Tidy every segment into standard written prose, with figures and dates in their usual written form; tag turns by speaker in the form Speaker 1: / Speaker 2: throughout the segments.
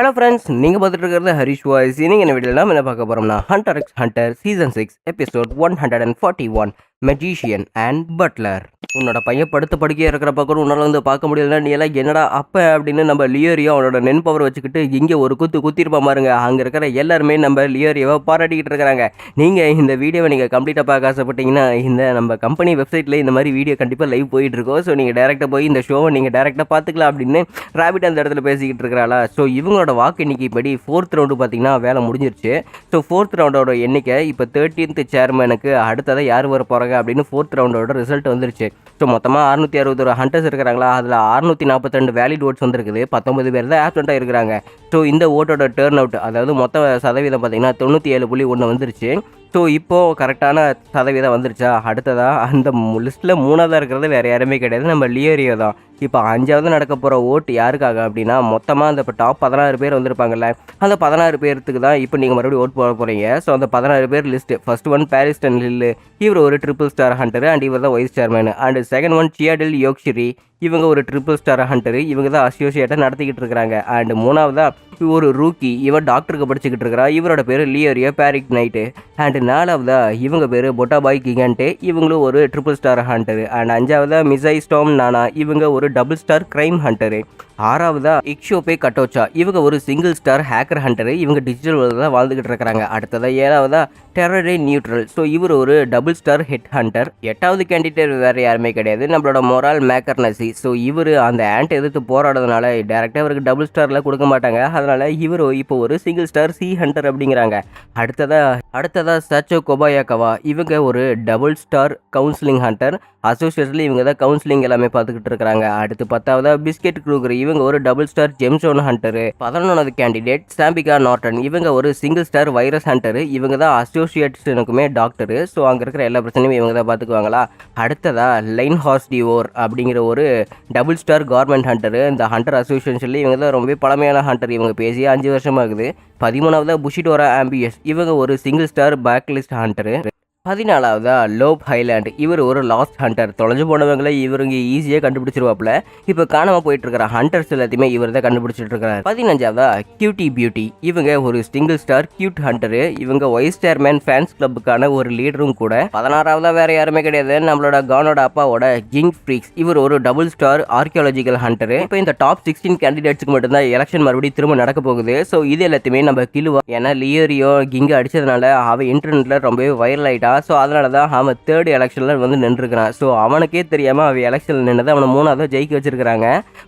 Speaker 1: Hello friends, நீங்கள் பார்த்துட்டு இருக்கிறது ஹரிஷ் வாய்ஸ். நீங்கள் என்ன வீடியோவில் நம்ம என்ன பார்க்க போகிறோம்னா Hunter x Hunter season 6 episode 141 magician and butler. உன்னோட பையன் படுத்த படுக்கையாக இருக்கிறப்ப கூட உன்னால் வந்து பார்க்க முடியலன்னா நீ எல்லாம் என்னடா அப்போ அப்படின்னு நம்ம லியோரியோ அவனோட நென் பவர் வச்சுக்கிட்டு இங்கே ஒரு குத்திருப்பா பாருங்க. அங்கே இருக்கிற எல்லாருமே நம்ம லியோரியோவை பாராட்டிக்கிட்டு இருக்கிறாங்க. நீங்கள் இந்த வீடியோவை நீங்கள் கம்ப்ளீட்டாக பார்க்க ஆசைப்பட்டீங்கன்னா இந்த நம்ம கம்பெனி வெப்சைட்டில் இந்த மாதிரி வீடியோ கண்டிப்பாக லைவ் போயிட்டுருக்கோம். ஸோ நீங்கள் டேரெக்டாக போய் இந்த ஷோவை நீங்கள் டேரெக்டாக பார்த்துக்கலாம் அப்படின்னு ராபிட் அந்த இடத்துல பேசிக்கிட்டு இருக்கிறாளா. ஸோ இவங்களோட வாக்கு எண்ணிக்கை படி 4th ரவுண்டு பார்த்தீங்கன்னா வேலை முடிஞ்சிருச்சு. ஸோ 4th ரவுண்டோட எண்ணிக்கை இப்போ 13th சேர்மனுக்கு அடுத்ததாக யார் வர போகிறாங்க அப்படின்னு 4th ரவுண்டோட ரிசல்ட் வந்துருச்சு. ஸோ மொத்தமாக 661 ஹண்டர்ஸ் இருக்கிறாங்களா, அதில் 642 வேலிட் ஓட்ஸ் வந்துருக்குது. 19 பேர் தான் ஆப்சென்ட்டாக இருக்கிறாங்க. ஸோ இந்த ஓட்டோட டேர்ன் அவுட், அதாவது மொத்த சதவீதம் பார்த்தீங்கன்னா 97.1 வந்துருச்சு. ஸோ இப்போது கரெக்டான சதவீதம் வந்துருச்சா. அடுத்ததாக அந்த லிஸ்ட்டில் 3ஆவதாக இருக்கிறது வேறு யாருமே கிடையாது, நம்ம லியோரியோ தான். இப்போ 5ஆவது நடக்க போகிற ஓட்டு யாருக்காக அப்படின்னா மொத்தமாக அந்த இப்போ டாப் 16 பேர் வந்திருப்பாங்கல்ல, அந்த 16 பேருக்கு தான் இப்போ நீங்கள் மறுபடியும் ஓட் போட போகிறீங்க. ஸோ அந்த 16 பேர் list first one Pariston Hill, இவர் ஒரு ட்ரிபிள் ஸ்டார் ஹண்டரு அண்ட் இவர் தான் vice chairman. And second one Cheadle Yorkshire, இவங்க ஒரு ட்ரிபிள் ஸ்டார் ஹண்டரு, இவங்க தான் அசோசியேட்டாக நடத்திக்கிட்டு இருக்கிறாங்க. அண்ட் 3ஆவதாக ஒரு ரூக்கி, இவர் டாக்டருக்கு படிச்சுக்கிட்டு இருக்கிறா, இவரோட பேர் லியோரியோ பேரிக் நைட்டு. அண்ட் 4ஆவதா இவங்க பேர் பொட்டாபாய் கிகன்டே, இவங்களும் ஒரு ட்ரிபிள் ஸ்டார் ஹண்டரு. அண்ட் 5ஆவதா மிசை ஸ்டோம் நானா, இவங்க ஒரு டபுள் ஸ்டார் கிரைம் ஹண்டரு. 6ஆவதா இக்ஷோபே கட்டோச்சா, இவங்க ஒரு சிங்கிள் ஸ்டார் ஹேக்கர் ஹண்டரு, இவங்க டிஜிட்டல் வேர்ல்டில் தான் வாழ்ந்துக்கிட்டு இருக்கிறாங்க. அடுத்ததாக 7ஆவதா டெரரே நியூட்ரல், ஸோ இவர் ஒரு டபுள் ஸ்டார் ஹெட் ஹண்டர். 8ஆவது கேண்டிடேட் வேறு யாருமே கிடையாது, நம்மளோட மொரால் மேக்கர்னசி. ஸோ இவர் அந்த ஆண்ட் எதிர்த்து போராடுறதுனால டேரெக்டாக அவருக்கு டபுள் ஸ்டாரில் கொடுக்க மாட்டாங்க, அதனால் இவர் இப்போ ஒரு சிங்கிள் ஸ்டார் சி ஹண்டர் அப்படிங்கிறாங்க. அடுத்ததாக சச்சோ கொபாயாக்கவா, இவங்க ஒரு டபுள் ஸ்டார் கவுன்சிலிங் ஹண்டர், அசோசியேஷனில் இவங்க தான் கவுன்சிலிங் எல்லாமே பார்த்துக்கிட்டு இருக்கிறாங்க. அடுத்து 10ஆவதா பிஸ்கெட் க்ரூகர், இவங்க ஒரு டபுள் ஸ்டார் ஜெம்சோன் ஹண்டரு. 11ஆவது கேண்டிடேட் சாம்பிகா நார்டன், இவங்க ஒரு சிங்கிள் ஸ்டார் வைரஸ் ஹண்டரு, இவங்க தான் அசோசியேஷனுக்குமே டாக்டரு. ஸோ அங்கே இருக்கிற எல்லா பிரச்சனையும் இவங்க தான் பார்த்துக்குவாங்களா. அடுத்ததாக லைன் ஹார்ஸ் டிவோர் அப்படிங்கிற ஒரு டபுள் ஸ்டார் கவர்மெண்ட் ஹண்டரு, இந்த ஹண்டர் அசோசியேஷனில் இவங்க தான் ரொம்ப பழமையான ஹண்டர், இவங்க பேசி 5 வருஷமாகுது. 13ஆவதா புஷிடோரா ஆம்பியஸ், இவங்க ஒரு சிங்கிள் ஸ்டார் பேக்லிஸ்ட் ஹண்டரு. 14ஆவதா லோப் ஹைலாண்ட், இவர் ஒரு லாஸ்ட் ஹண்டர், தொலைஞ்சு போனவங்களை இவருங்க ஈஸியாக கண்டுபிடிச்சிருவாப்புல. இப்போ காணாமல் போயிட்டு இருக்கிற ஹண்டர்ஸ் எல்லாத்தையுமே இவர் தான் கண்டுபிடிச்சிட்டு இருக்கிறார். 15ஆவதா கியூட்டி பியூட்டி, இவங்க ஒரு சிங்கிள் ஸ்டார் கியூட் ஹண்டரு, இவங்க வைஸ் சேர்மேன் ஃபேன்ஸ் கிளப்புக்கான ஒரு லீடரும் கூட. 16ஆவதா வேற யாருமே கிடையாது, நம்மளோட கானோட அப்பாவோட கிங் ஃப்ரீக்ஸ், இவர் ஒரு டபுள் ஸ்டார் ஆர்கியாலஜிக்கல் ஹண்டரு. இப்போ இந்த டாப் 16 கேண்டிடேட்ஸ்க்கு மட்டும்தான் எலெக்ஷன் மறுபடியும் திரும்ப நடக்க போகுது. ஸோ இது எல்லாத்தையுமே நம்ம கிலுவா, ஏன்னா லியோரியோ கிங்க அடிச்சதுனால அவன் இன்டர்நெட்டில் ரொம்பவே வைரல் ஆகிட்டா. ஸோ அதனால தான் அவன் 3rd எலெக்ஷனில் வந்து நின்றுருக்கிறான். ஸோ அவனுக்கே தெரியாமல் அவன் எலெக்ஷனில் நின்று அவனை 3ஆவது ஜெயிக்க வச்சிருக்கிறாங்க.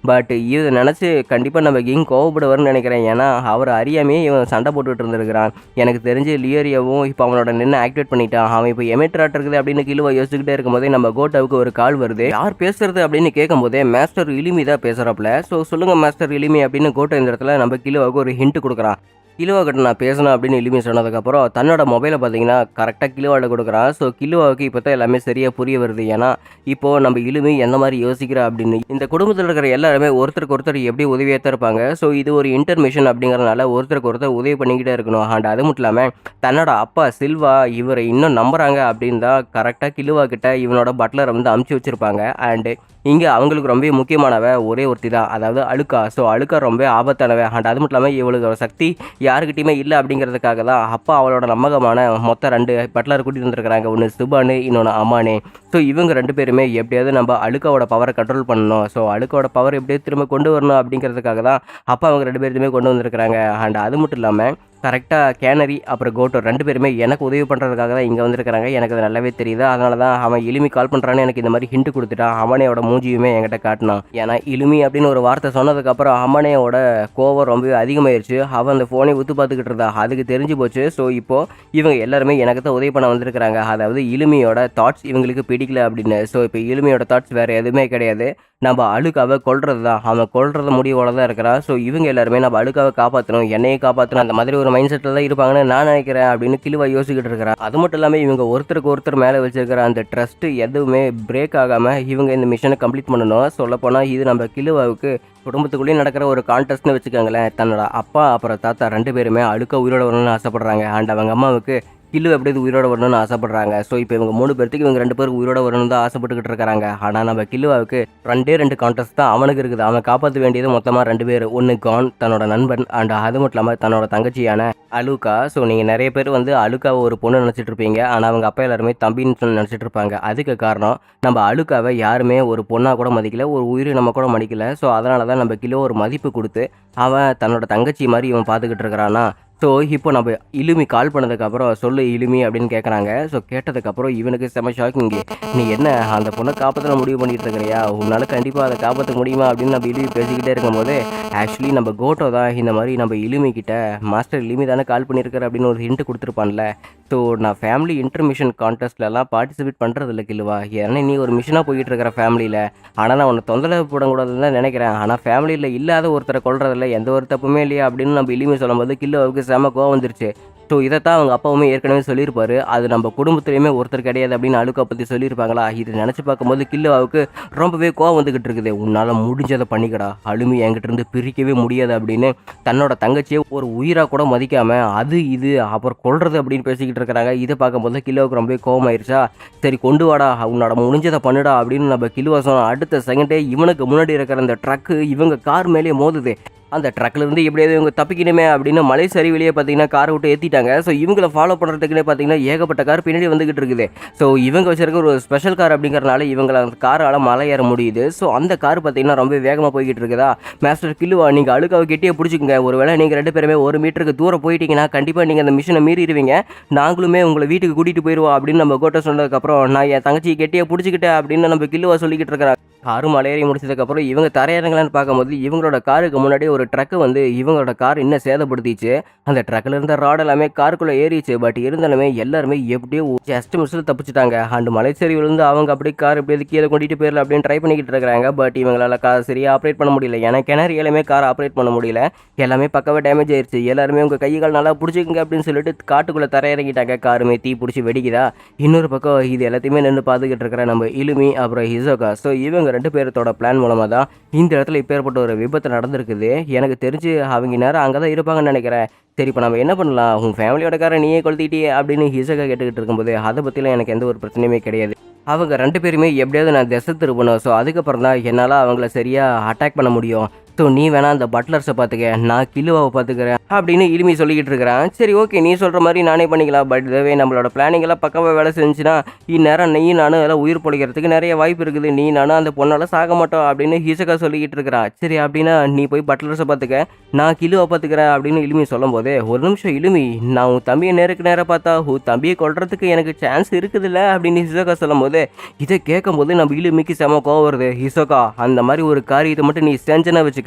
Speaker 1: பட் இது நினச்சி கண்டிப்பாக நம்ம கிங் கோவப்படுவார்னு நினைக்கிறேன், ஏன்னா அவர் அறியாமே இவன் சண்டை போட்டுக்கிட்டு இருந்திருக்கிறான். எனக்கு தெரிஞ்சு லியோரியோவும் இப்போ அவனோட நின்று ஆக்டிவேட் பண்ணிட்டான். அவன் இப்போ எமிட்ராட் இருக்குது அப்படின்னு கிலுவை யோசிச்சுக்கிட்டே இருக்கும்போதே நம்ம கோட்டாவுக்கு ஒரு கால் வருது. யார் பேசுறது அப்படின்னு கேட்கும்போதே மாஸ்டர் இலிமி தான் பேசுகிறாப்புல. ஸோ சொல்லுங்கள் மாஸ்டர் இலிமி அப்படின்னு கோட்டை இந்த இடத்துல நம்ம கிலுவாவுக்கு ஒரு ஹிண்ட் கொடுக்குறான். கிலுவாக்கிட்ட நான் பேசணும் அப்படின்னு இலிமி சொன்னதுக்கப்புறம் தன்னோட மொபைலை பார்த்தீங்கன்னா கரெக்டாக கிலுவாவில் கொடுக்குறான். ஸோ கிலுவாவுக்கு இப்போ தான் எல்லாமே சரியாக புரிய வருது, ஏன்னா இப்போது நம்ம இலிமி எந்த மாதிரி யோசிக்கிறா அப்படின்னு. இந்த குடும்பத்தில் இருக்கிற எல்லாருமே ஒருத்தருக்கு ஒருத்தர் எப்படி உதவியாக தான் இருப்பாங்க. ஸோ இது ஒரு இன்டர்மிஷன் அப்படிங்கிறதுனால ஒருத்தருக்கு ஒருத்தர் உதவி பண்ணிக்கிட்டே இருக்கணும். அண்ட் அது மட்டும் இல்லாமல் தன்னோட அப்பா சில்வா இவரை இன்னும் நம்புகிறாங்க அப்படின்னு தான் கரெக்டாக கிலுவா கிட்ட இவனோட பட்லரை வந்து அமுச்சு வச்சுருப்பாங்க. அண்டு இங்கே அவங்களுக்கு ரொம்ப முக்கியமானவ ஒரே ஒருத்தி தான், அதாவது அழுக்கா. ஸோ அழுக்கா ரொம்ப ஆபத்தானவ. அண்ட் அது மட்டும் இல்லாமல் இவளுக்கு சக்தி யாருக்கிட்டையுமே இல்லை அப்படிங்கிறதுக்காக தான் அப்பா அவளோட நம்பகமான மொத்தம் 2 பட்லர் கூட்டிகிட்டு வந்துருக்கிறாங்க, ஒன்று சுபானு, இன்னொன்று அமானே. ஸோ இவங்க 2 பேருமே எப்படியாவது நம்ம அழுக்காவோட பவரை கண்ட்ரோல் பண்ணணும், ஸோ அழுக்காவோட பவர் எப்படியாவது திரும்ப கொண்டு வரணும் அப்படிங்கிறதுக்காக தான் அப்பா அவங்க 2 பேருமே கொண்டு வந்திருக்கிறாங்க. அண்ட் அது மட்டும் இல்லாமல் கரெக்டாக கேனரி அப்புறம் கோட்டோ 2 பேருமே எனக்கு உதவி பண்ணுறதுக்காக தான் இங்கே வந்திருக்கிறாங்க. எனக்கு அது நல்லாவே தெரியுது. அதனால தான் அவன் இலுமி கால் பண்ணுறான்னு எனக்கு இந்த மாதிரி ஹிண்ட் கொடுத்துட்டான். அமனையோட மூஞ்சியுமே என்கிட்ட காட்டினான். ஏன்னா இலுமி அப்படின்னு ஒரு வார்த்தை சொன்னதுக்கப்புறம் அமனையோட கோவம் ரொம்பவே அதிகமாகிடுச்சு. அவன் அந்த ஃபோனை ஊற்று பார்த்துக்கிட்டு இருந்தா, அதுக்கு தெரிஞ்சு போச்சு. ஸோ இப்போது இவங்க எல்லாருமே எனக்கு தான் உதவி பண்ண வந்திருக்கிறாங்க. அதாவது இலுமியோட தாட்ஸ் இவங்களுக்கு பிடிக்கல அப்படின்னு. ஸோ இப்போ இலுமியோட தாட்ஸ் வேறு எதுவுமே கிடையாது, நம்ம அழுக்காவை கொல்றது தான். அவன் கொல்றது முடிவோட தான் இருக்கிறான். ஸோ இவங்க எல்லாருமே நம்ம அழுக்காவை காப்பாற்றணும், என்னையை காப்பாற்றணும், அந்த மாதிரி ஒரு மைண்ட் செட்டில் தான் இருப்பாங்கன்னு நான் நினைக்கிறேன் அப்படின்னு கிலுவா யோசிக்கிட்டு இருக்கிறான். அது மட்டும் இல்லாமல் இவங்க ஒருத்தருக்கு ஒருத்தர் மேலே வச்சிருக்கிற அந்த ட்ரஸ்ட்டு எதுவுமே பிரேக் ஆகாமல் இவங்க இந்த மிஷனை கம்ப்ளீட் பண்ணணும். சொல்லப்போனால் இது நம்ம கிலுவாவுக்கு குடும்பத்துக்குள்ளேயே நடக்கிற ஒரு கான்டெஸ்ட்னு வச்சுக்கோங்களேன். தன்னோட அப்பா அப்புறம் தாத்தா 2 பேருமே அழுக்க உயிரோட வரணும்னு ஆசைப்படுறாங்க. அண்ட் அவங்க அம்மாவுக்கு கில்லு எப்படியாவது உயிரோட வரணும்னு ஆசைப்படுறாங்க. ஸோ இப்போ இவங்க 3 பேர்த்துக்கு இவங்க 2 பேருக்கு உயிரோட வரணும்னு தான் ஆசைப்பட்டுக்கிட்டு இருக்காங்க. ஆனால் நம்ம கில்லுவாவுக்கு 2 கான்டெஸ்ட் தான் அவனுக்கு இருக்குது. அவன் காப்பாற்ற வேண்டியது மொத்தமாக 2 பேர். ஒன்று கான் தன்னோட நண்பன் அண்ட் அது மட்டும் இல்லாமல் தன்னோட தங்கச்சியான அலுகா. ஸோ நீங்கள் நிறைய பேர் வந்து அலுகாவை ஒரு பொண்ணு நினச்சிட்டு இருப்பீங்க. ஆனால் அவங்க அப்பா எல்லாருமே தம்பின்னு சொல்லி நினச்சிட்டு இருப்பாங்க. அதுக்கு காரணம் நம்ம அலுகாவை யாருமே ஒரு பொண்ணாக கூட மதிக்கல, ஒரு உயிரினமாக கூட மதிக்கல. ஸோ அதனால தான் நம்ம கிலோ ஒரு மதிப்பு கொடுத்து அவன் தன்னோட தங்கச்சி மாதிரி இவன் பார்த்துக்கிட்டு இருக்கிறானா. ஸோ இப்போ நம்ம இலுமி கால் பண்ணதுக்கப்புறம் சொல்லு இலுமி அப்படின்னு கேட்குறாங்க. ஸோ கேட்டதுக்கப்புறம் இவனுக்கு செம ஷாக்கிங்கு. நீ என்ன அந்த பொண்ணை காப்பாற்ற முடிவு பண்ணிட்டு இருக்கிறியா, உன்னால் கண்டிப்பாக அதை காப்பாற்ற முடியுமா அப்படின்னு நம்ம இலுமி பேசிக்கிட்டே இருக்கும்போது ஆக்சுவலி நம்ம கோட்டோ தான் இந்த மாதிரி நம்ம இலுமி கிட்ட மாஸ்டர் இலுமி தானே கால் பண்ணியிருக்காரு அப்படின்னு ஒரு ஹிண்ட் கொடுத்துருப்பான்ல. ஸோ நான் ஃபேமிலி இன்டர்மிஷன் கான்டெஸ்ட்லலாம் பார்ட்டிசிபேட் பண்ணுறதில்ல கில்லுவா, ஏன்னா நீ ஒரு மிஷனாக போய்கிட்டு இருக்கிற ஃபேமிலியில். ஆனால் நான் உன்னை தொந்தரவு போடக்கூடாதுன்னு தான் நினைக்கிறேன். ஆனால் ஃபேமிலியில் இல்லாத ஒருத்தரை கொள்றதில்ல எந்த ஒரு தப்புமே இல்லையா அப்படின்னு நம்ம இலுமி சொல்லும்போது கில்லுவாவுக்கு செம கோவம் வந்துருச்சு. ஸோ இதைத்தான் அவங்க அப்பாவுமே ஏற்கனவே சொல்லியிருப்பாரு, அது நம்ம குடும்பத்துலேயுமே ஒருத்தர் கிடையாது அப்படின்னு அலுக்கா பற்றி சொல்லியிருப்பாங்களா. இது நினச்சி பார்க்கும்போது கில்லுவாவுக்கு ரொம்பவே கோவம் வந்துக்கிட்டு இருக்குது. உன்னால் முடிஞ்சதை பண்ணிக்கடா, அலுமி என்கிட்ட இருந்து பிரிக்கவே முடியாது அப்படின்னு தன்னோட தங்கச்சியை ஒரு உயிராக கூட மதிக்காமல் அது இது அப்புறம் கொள்றது அப்படின்னு பேசிக்கிட்டு இருக்கிறாங்க. இதை பார்க்கும்போது கில்லுவாவுக்கு ரொம்பவே கோவம் ஆயிடுச்சா. சரி கொண்டு வாடா, உன்னோட முடிஞ்சதை பண்ணுடா அப்படின்னு நம்ம கில்லுவா சொன்னோம். அடுத்த செகண்டே இவனுக்கு முன்னாடி இருக்கிற அந்த ட்ரக்கு இவங்க கார் மேலேயே மோதுது. அந்த ட்ரக்லேருந்து எப்படியாவது இவங்க தப்பிக்கணுமே அப்படின்னு மலை சரிவிலேயே பார்த்தீங்கன்னா காரை விட்டு ஏற்றிட்டாங்க. ஸோ இவங்களை ஃபாலோ பண்ணுறதுக்குன்னே பார்த்தீங்கன்னா ஏகப்பட்ட கார் பின்னாடி வந்துகிட்டு இருக்குது. ஸோ இவங்க வச்சிருக்க ஒரு ஸ்பெஷல் கார் அப்படிங்கிறனால இவங்களை அந்த காரால் மலை ஏற முடியுது. ஸோ அந்த கார் பார்த்தீங்கன்னா ரொம்ப வேகமாக போய்கிட்டு இருக்குதா. மாஸ்டர் கில்லுவா நீங்கள் அழுக்காவை கெட்டியே பிடிச்சிக்கங்க, ஒரு வேளை நீங்கள் 2 பேருமே 1 மீட்டருக்கு தூரம் போயிட்டீங்கன்னா கண்டிப்பாக நீங்கள் அந்த மிஷனை மீறிடுவீங்க, நாங்களுமே உங்களை வீட்டுக்கு கூட்டிகிட்டு போயிடுவோம் அப்படின்னு நம்ம கோட்டை சொன்னதுக்கப்புறம் நான் என் தங்கச்சி கெட்டியை பிடிச்சிக்கிட்டேன் அப்படின்னு நம்ம கில்லுவா சொல்லிக்கிட்டு இருக்கிறாங்க. காரு மலையேறி முடிச்சதுக்கப்புறம் இவங்க தரையிறங்கலான்னு பார்க்கும்போது இவங்களோட காருக்கு முன்னாடி ஒரு ட்ரக்கு வந்து இவங்களோட கார் இன்னும் சேதப்படுத்திச்சு. அந்த ட்ரக்கில் இருந்த ராட் எல்லாமே காருக்குள்ளே ஏறிச்சு. பட் இருந்தாலுமே எல்லாருமே எப்படியோ ஜஸ்ட் மிஸ்ஸில் தப்பிச்சுட்டாங்க. அண்ட் மலைச்சரிவிலிருந்து அவங்க அப்படியே கார் எப்படியாவது கீழே கொண்டுட்டு போயிடல அப்படின்னு ட்ரை பண்ணிக்கிட்டு இருக்கிறாங்க. பட் இவங்களால கார் சரியாக ஆப்ரேட் பண்ண முடியல, ஏன்னா கிணறியாலுமே கார் ஆப்ரேட் பண்ண முடியல, எல்லாமே பக்கவே டேமேஜ் ஆயிடுச்சு. எல்லாருமே உங்கள் கைகள் நல்லா பிடிச்சிக்குங்க அப்படின்னு சொல்லிட்டு காட்டுக்குள்ளே தரையிறங்கிட்டாங்க. காருமே தீ பிடிச்சி வெடிக்குதா. இன்னொரு பக்கம் இது எல்லாத்தையுமே நின்று பார்த்துக்கிட்டு இருக்கிற நம்ம இலுமி அப்புறம் ஹிசோகா. ஸோ இவங்க 2 பேர்த்தோட பிளான் மூலமாக தான் இந்த இடத்துல இப்பேற்பட்ட ஒரு விபத்து நடந்திருக்குது. எனக்கு தெரிஞ்சு அவங்க நேரம் அங்கே தான் இருப்பாங்கன்னு நினைக்கிறேன். சரி இப்போ நம்ம என்ன பண்ணலாம், உன் ஃபேமிலியோட காரை நீயே கொளுத்திட்டியே அப்படின்னு ஹிசோகா கேட்டுக்கிட்டு இருக்கும்போது அதை பற்றிலாம் எனக்கு எந்த ஒரு பிரச்சனையுமே கிடையாது. அவங்க 2 பேருமே எப்படியாவது நான் திசை திருப்பணும். ஸோ அதுக்கப்புறம் தான் என்னால் அவங்கள சரியாக அட்டாக் பண்ண முடியும். ஸோ நீ வேணா அந்த பட்லர்ஸை பார்த்துக்க, நான் கில்லுவாவை பார்த்துக்கிறேன் அப்படின்னு இலுமி சொல்லிக்கிட்டு இருக்கிறான். சரி ஓகே, நீ சொல்கிற மாதிரி நானே பண்ணிக்கலாம். பட் இதுவே நம்மளோட பிளானிங் எல்லாம் பக்கவாக வேலை செஞ்சுன்னா இந்நேரம் நீ நானும் எல்லாம் உயிர் பொழைக்கிறதுக்கு நிறைய வாய்ப்பு இருக்குது, நீ நானும் அந்த பொண்ணால் சாக மாட்டோம் அப்படின்னு ஹிசோகா சொல்லிக்கிட்டு இருக்கிறான். சரி அப்படின்னா நீ போய் பட்லர்ஸை பார்த்துக்க, நான் கில்லுவை பார்த்துக்கிறேன் அப்படின்னு இலுமி சொல்லும் போது ஒரு நிமிஷம் இலுமி, நான் உன் தம்பியை நேருக்கு நேராக பார்த்தா உன் தம்பியை கொள்றதுக்கு எனக்கு சான்ஸ் இருக்குதுல்ல அப்படின்னு ஹிசோகா சொல்லும் போது இதை கேட்கும் போது நம்ம இலுமிக்கு செம கோவம் வருது. ஹிசோகா அந்த மாதிரி ஒரு காரியத்தை மட்டும் நீ செஞ்சனா வச்சுக்க,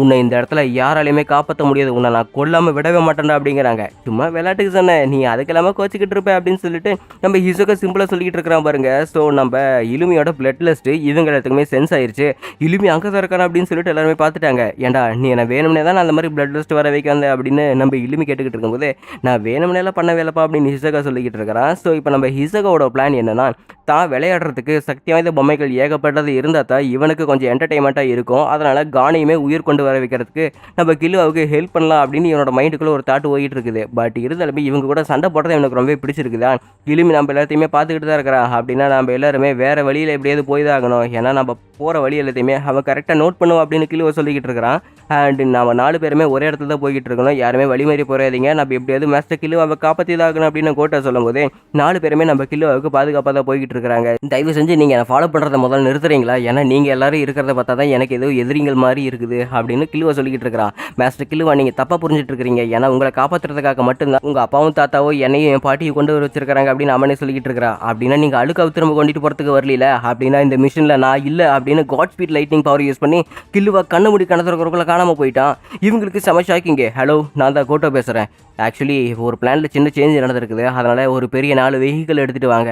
Speaker 1: உன்னை இந்த இடத்துல யாராலையுமே காப்பாற்ற முடியாது, உன்னை நான் கொல்லாமல் விடவே மாட்டேன்டா அப்படிங்கிறாங்க. சும்மா விளையாட்டுக்கு சொன்னேன், நீ அதுக்கெல்லாமல் கோச்சிக்கிட்டு இருப்பேன் அப்படின்னு சொல்லிட்டு நம்ம ஹிசோகா சிம்பிளாக சொல்லிக்கிட்டு இருக்கிறான் பாருங்க. ஸோ நம்ம இலுமியோட பிளட் லிஸ்ட்டு இவங்க எல்லாத்துக்குமே சென்ஸ் ஆயிடுச்சு. இலுமி அங்கே தான் இருக்கான அப்படின்னு சொல்லிட்டு எல்லாருமே பார்த்துட்டாங்க. ஏன்டா நீ என்ன வேணும்னே தான் நான் அந்த மாதிரி பிளட் லிஸ்ட் வர வைக்க வந்தேன் அப்படின்னு நம்ம இலுமி கேட்டுக்கிட்டு இருக்கும்போது நான் வேணும்னேலாம் பண்ண வேலைப்பா அப்படின்னு ஹிசோகா சொல்லிக்கிட்டு இருக்கிறான். ஸோ இப்போ நம்ம ஹிசோகாவோட பிளான் என்னன்னா, தான் விளையாடுறதுக்கு சக்தி வாய்ந்த பொம்மைகள் ஏகப்பட்டது இருந்தால் தான் இவனுக்கு கொஞ்சம் என்டர்டைன்மெண்ட்டாக இருக்கும். அதனால் கானியுமே உயிர் கொண்டு வர வைக்கிறதுக்கு நம்ம கில்லுவாவுக்கு ஹெல்ப் பண்ணலாம் அப்படின்னு இவனோட மைண்டுக்குள்ளே ஒரு தாட்டு ஓடிட்டு இருக்குது. பட் இருந்தாலுமே இவங்க கூட சண்டை போடுறது எனக்கு ரொம்ப பிடிச்சிருக்குதா. இலுமி நம்ம எல்லாத்தையுமே பார்த்துக்கிட்டு தான் இருக்கிறான். அப்படின்னா நம்ம எல்லாருமே வேறு வழியில் எப்படியாவது போய் தான் ஆகணும், ஏன்னா நம்ம போகிற வழி எல்லாத்தையுமே அவன் கரெக்டாக நோட் பண்ணுவோம் அப்படின்னு கில்லுவை சொல்லிக்கிட்டு இருக்கிறான். அண்ட் நம்ம 4 பேருமே ஒரே இடத்துல தான் போய்கிட்டு இருக்கணும், யாருமே வழிமாறி போகாதீங்க, நம்ம எப்படியாவது மாஸ்டர் கில்லுவாவை காப்பாற்றி தான் ஆகணும் அப்படின்னு கோட்டை சொல்லும் போது 4 பேருமே நம்ம கில்லுவாவுக்கு பாதுகாப்பாக தான் போய்கிட்டு இருக்கிறாங்க. தயவு செஞ்சு நீங்கள் ஃபாலோ பண்ணுறத முதல்ல நிறுத்துறீங்களா, ஏன்னா நீங்கள் எல்லாரும் இருக்கிறத பார்த்தா தான் எனக்கு ஏதோ எதிரிகள் மாதிரி இருக்குது அப்படின்னு கில்லுவா சொல்லிக்கிட்டு இருக்கிறான். மாஸ்டர் கில்லுவா நீங்கள் தப்பாக புரிஞ்சுட்டு இருக்கிறீங்க, ஏன்னா உங்களை காப்பாற்றுறதுக்காக மட்டும்தான் உங்கள் அப்பாவும் தாத்தாவோ என்னையும் என் பாட்டியை கொண்டு வச்சிருக்காங்க அப்படின்னு அவனே சொல்லிக்கிட்டு இருக்கிறான். அப்படின்னா நீங்கள் அழுக்காவை திரும்ப கொண்டுட்டு போகிறதுக்கு வரல அப்படின்னா இந்த மிஷினில் நான் இல்லை அப்படின்னு godspeed lightning power use பண்ணி கில்லுவா கண்ணு முடி கணத்துறக்குள்ள காணாமல் போயிட்டான். இவங்களுக்கு செம ஷாக்கிங்க. ஹலோ, நான் தான் கோட்டோ பேசுகிறேன். ஆக்சுவலி ஒரு பிளானில் சின்ன சேஞ்ச் நடந்திருக்குது, அதனால் ஒரு பெரிய 4 வெஹிக்கிள் எடுத்துகிட்டு வாங்க,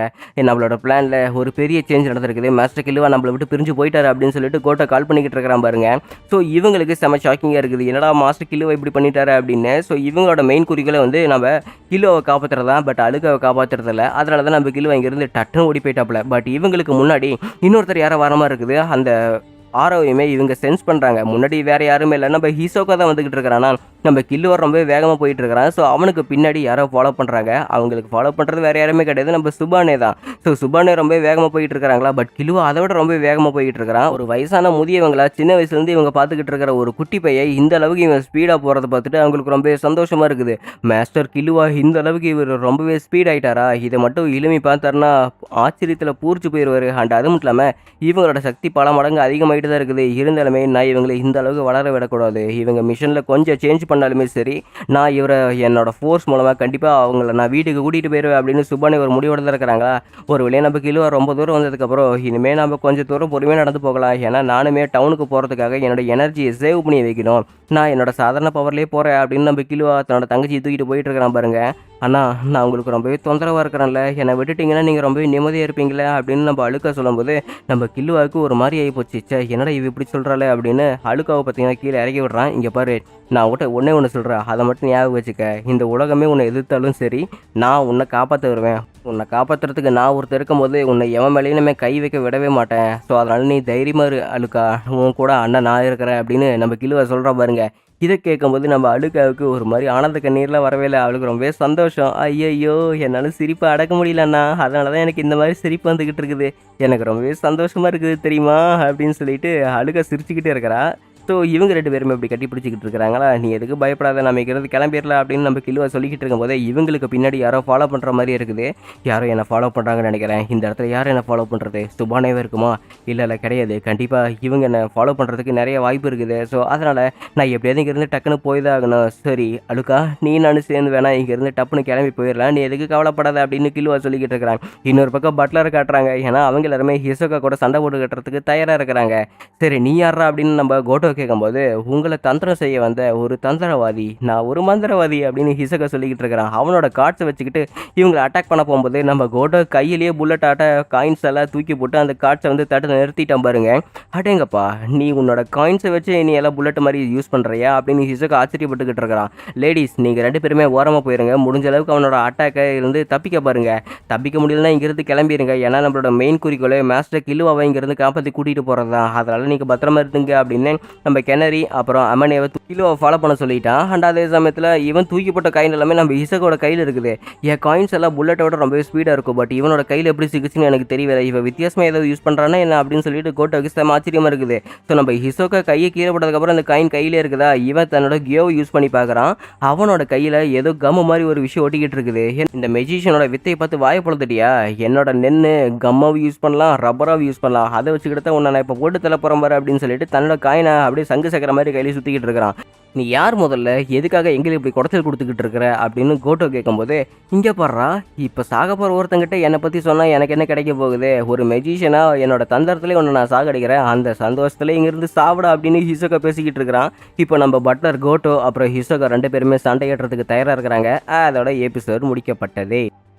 Speaker 1: நம்மளோட பிளானில் ஒரு பெரிய சேஞ்ச் நடந்திருக்குது, மாஸ்டர் கில்லுவா நம்மளை விட்டு பிரிஞ்சு போயிட்டாரு அப்படின்னு சொல்லிட்டு கோட்டை கால் பண்ணிக்கிட்டு இருக்கிறான் பாருங்க. ஸோ இவங்களுக்கு செம ஷாக்கிங்காக இருக்குது, என்னடா மாஸ்டர் கில்லுவை இப்படி பண்ணிட்டாரு அப்படின்னு. ஸோ இவங்களோட மெயின் குறிக்கோளை வந்து நம்ம கில்லுவை காப்பாற்றுறதா, பட் அழுக்காவை காப்பாற்றுறதில்ல. அதனால தான் நம்ம கில்லுவை இங்கேருந்து டக்குன்னு ஓடி போயிட்டாப்புல. பட் இவங்களுக்கு முன்னாடி இன்னொருத்தர் யாரோ வர மாதிரி இருக்குது. அந்த ஆரோவையுமே இவங்க சென்ஸ் பண்ணுறாங்க. முன்னாடி வேறு யாருமே இல்லை, நம்ம ஹிசோகா தான் வந்துக்கிட்டு இருக்கிறானா. நம்ம கில்லுவர் ரொம்பவே வேகமாக போயிட்டு இருக்கிறான். ஸோ அவனுக்கு பின்னாடி யாரோ ஃபாலோ பண்ணுறாங்க. அவங்களுக்கு ஃபாலோ பண்ணுறது வேறு யாருமே கிடையாது, நம்ம சுபானே தான். ஸோ சுபானே ரொம்ப வேகமாக போயிட்டு இருக்கிறாங்களா, பட் கிலுவா அதை விட ரொம்ப வேகமாக போயிட்டு இருக்கிறான். ஒரு வயசான முதியவங்களா சின்ன வயசுலேருந்து இவங்க பார்த்துக்கிட்டு இருக்கிற ஒரு குட்டி பையன் இந்த அளவுக்கு இவன் ஸ்பீடாக போகிறத பார்த்துட்டு அவங்களுக்கு ரொம்பவே சந்தோஷமாக இருக்குது. மாஸ்டர் கிலுவா இந்த அளவுக்கு இவர் ரொம்பவே ஸ்பீட் ஆகிட்டாரா, இதை மட்டும் இளமி பார்த்தாருன்னா ஆச்சரியத்தில் பூரிச்சு போயிடுவார். அண்ட் அது மட்டும் இல்லாமல் இவங்களோட சக்தி பல மடங்கு அதிகமாகிட்டு தான் இருக்குது. இருந்தாலுமே நான் இவங்களை இந்த அளவுக்கு வளர விடக்கூடாது. இவங்க மிஷனில் கொஞ்சம் சேஞ்ச் பண்ணாலுமே சரி, நான் இவரை என்னோட ஃபோர்ஸ் மூலமாக கண்டிப்பாக அவங்கள நான் வீட்டுக்கு கூட்டிகிட்டு போயிடுவேன் அப்படின்னு சுபானி ஒரு முடிவோடு தான் இருக்கிறாங்களா. ஒரு வழியாக நம்ம கிலுவா ரொம்ப தூரம் வந்ததுக்கப்புறம் இனிமேல் நம்ம கொஞ்சம் தூரம் பொறுமையாக நடந்து போகலாம். ஏன்னா நானுமே டவுனுக்கு போகிறதுக்காக என்னோட எனர்ஜியை சேவ் பண்ணி வைக்கணும். நான் என்னோட சாதாரண பவர்லேயே போகிறேன் அப்படின்னு நம்ம கிலுவா தன்னோட தங்கச்சியை தூக்கிட்டு போயிட்டு இருக்கிறான் பாருங்க. ஆனால் நான் உங்களுக்கு ரொம்பவே தொந்தரவாக இருக்கிறேன்ல, என்னை விட்டுட்டிங்கன்னா நீங்கள் ரொம்பவே நிம்மதியாக இருப்பீங்களே அப்படின்னு நம்ம அழுக்கா சொல்லும்போது நம்ம கில்லுவாவுக்கு ஒரு மாதிரி ஆகி போச்சு. என்னடா இவ இப்படி சொல்கிறாளே அப்படின்னு அழுக்காவை பார்த்தீங்கன்னா கீழே இறக்கி விட்றான். இங்கே பாரு, நான் உன்கிட்ட ஒன்று சொல்கிறேன், அதை மட்டும் ஞாபகம் வச்சுக்க. இந்த உலகமே உன்னை எதிர்த்தாலும் சரி, நான் உன்னை காப்பாற்ற வருவேன். உன்னை காப்பாற்றுறதுக்கு நான் ஒருத்தர் இருக்கும்போது உன்னை எவன் மேலேயும் நம்ம கை வைக்க விடவே மாட்டேன். ஸோ அதனால் நீ தைரியமாக இரு அழுக்கா, உன் கூட அண்ணன் நான் இருக்கிறேன் அப்படின்னு நம்ம கிலுவா சொல்கிறா பாருங்க. இதை கேட்கும்போது நம்ம அழுக்காவுக்கு ஒரு மாதிரி ஆனந்த கண்ணீர்லாம் வரவே இல்லை. அவளுக்கு ரொம்பவே சந்தோஷம். ஐயையோ, என்னால் சிரிப்பை அடக்க முடியலண்ணா, அதனால தான் எனக்கு இந்த மாதிரி சிரிப்பு வந்துக்கிட்டு இருக்குது. எனக்கு ரொம்பவே சந்தோஷமாக இருக்குது தெரியுமா அப்படின்னு சொல்லிட்டு அழுக்கா சிரிச்சுக்கிட்டே இருக்கிறா. ஸோ இவங்க 2 பேருமே இப்படி கட்டி பிடிச்சிக்கிட்டு இருக்கிறாங்களா. நீ எதுக்கு பயப்படாத, நம்ம இங்கிருந்து கிளம்பிடலாம் அப்படின்னு நம்ம கிலுவா சொல்லிக்கிட்டு இருக்கும்போதே இவங்களுக்கு பின்னாடி யாரோ ஃபாலோ பண்ணுற மாதிரி இருக்குது. யாரோ என்னை ஃபாலோ பண்ணுறாங்கன்னு நினைக்கிறேன். இந்த இடத்துல யாரும் என்னை ஃபாலோ பண்ணுறது, சுபானேவே இருக்குமா? இல்லை கிடையாது, கண்டிப்பாக இவங்க என்னை ஃபாலோ பண்ணுறதுக்கு நிறைய வாய்ப்பு இருக்குது. ஸோ அதனால் நான் எப்படியாவது இங்கேருந்து டக்குன்னு போய் தான் ஆகணும். சரி அழுக்கா, நீ நானும் சேர்ந்து வேணா இங்கேருந்து டப்புன்னு கிளம்பி போயிடலாம், நீ எதுக்கு கவலைப்படாத அப்படின்னு கிலுவா சொல்லிக்கிட்டு இருக்கிறாங்க. இன்னொரு பக்கம் பட்லரை காட்டுறாங்க. ஏன்னா அவங்க எல்லாருமே ஹிசோகா கூட சண்டை போட்டு கட்டுறதுக்கு தயாராக இருக்கிறாங்க. சரி நீ யாரா அப்படின்னு நம்ம கோட்டோ கேட்கும்போது, உங்களை தந்திரம் செய்ய வந்த ஒரு தந்திரவாதி, நான் ஒரு மந்திரவாதி அப்படின்னு ஹிசோகா சொல்லிக்கிட்டு இருக்கிறான். அவனோட கார்ட்ஸை வச்சுக்கிட்டு இவங்களை அட்டாக் பண்ண போகும்போது நம்ம கோட்டோ கையிலேயே புல்லட் ஆட்ட காயின்ஸ் எல்லாம் தூக்கி போட்டு அந்த கார்ட்ஸை வந்து தட்டு நிறுத்திட்டான் பாருங்க. அடேங்கப்பா, நீ உன்னோட காயின்ஸை வச்சு நீ எல்லாம் புல்லட் மாதிரி யூஸ் பண்ணுறியா அப்படின்னு ஹிசோகா ஆச்சரியப்பட்டுக்கிட்டு இருக்கிறான். லேடிஸ், நீங்கள் 2 பேருமே ஓரமாக போயிருங்க, முடிஞ்ச அளவுக்கு அவனோட அட்டாக்கை இருந்து தப்பிக்க பாருங்க. தப்பிக்க முடியலன்னா இங்கிருந்து கிளம்பிடுங்க. ஏன்னா நம்மளோட மெயின் குறிக்கோளே மாஸ்டர் கிலுவாவை இங்கிருந்து காப்பாற்றி கூட்டிகிட்டு போகிறது தான். அதனால் நீங்கள் பத்திரமா இருந்துங்க அப்படின்னு நம்ம கெனரி அப்புறம் அமனேவை கிலுவை ஃபாலோ பண்ண சொல்லிட்டான். அண்ட் அதே சமயத்தில் இவன் தூக்கி போட்ட காயின் எல்லாமே நம்ம ஹிசோகோட கையில் இருக்குது. என் காயின்ஸ் எல்லாம் புல்லட்டை விட ரொம்பவே ஸ்பீடாக இருக்கும், பட் இவனோட கையில் எப்படி சிக்கிச்சுன்னு எனக்கு தெரியல. இவன் வித்தியாசமாக ஏதாவது யூஸ் பண்ணுறான்னா என்ன அப்படின்னு சொல்லிட்டு கோட்டோக்கு செம ஆச்சரியமாக இருக்குது. ஸோ நம்ம ஹிசோகா கையை கீழே போட்டதுக்கப்புறம் அந்த காயின் கையிலே இருக்குதா, இவன் தன்னோட கியோவை யூஸ் பண்ணி பார்க்குறான். அவனோட கையில் ஏதோ கம்மு மாதிரி ஒரு விஷயம் ஒட்டிக்கிட்டு இருக்குது. இந்த மெஜிஷியனோட வித்தையை பார்த்து வாயை பொழுதுட்டியா, என்னோட நென்னு கம்மாவை யூஸ் பண்ணலாம், ரப்பராவை யூஸ் பண்ணலாம், அதை வச்சுக்கிட்டு தான் உன்னை நான் இப்போ போட்டு தள்ள போகிற மாதிரி அப்படின்னு சொல்லிட்டு தன்னோட காயினை அப்படியே சங்கு சக்கர மாதிரி கையிலே சுற்றிக்கிட்டு இருக்கிறான். நீ யார் முதல்ல, எதுக்காக எங்களுக்கு இப்படி குடைச்சல் கொடுத்துக்கிட்டு இருக்கிற அப்படின்னு கோட்டோ கேட்கும்போது, இங்கே பாடுறா, இப்போ சாக போகிற ஒருத்தங்கிட்ட என்னை பற்றி சொன்னால் எனக்கு என்ன கிடைக்க போகுது, ஒரு மெஜிஷியனாக என்னோட தந்திரத்துலேயே ஒன்று நான் சாகடிக்கிறேன், அந்த சந்தோஷத்துல இங்கேருந்து சாப்பிட அப்படின்னு ஹிசோகா பேசிக்கிட்டு இருக்கிறான். இப்போ நம்ம பட்லர் கோட்டோ அப்புறம் ஹிசோகா 2 பேருமே சண்டையிடுறதுக்கு தயாராக இருக்கிறாங்க. அதோட எபிசோட் முடிக்கப்பட்டதே.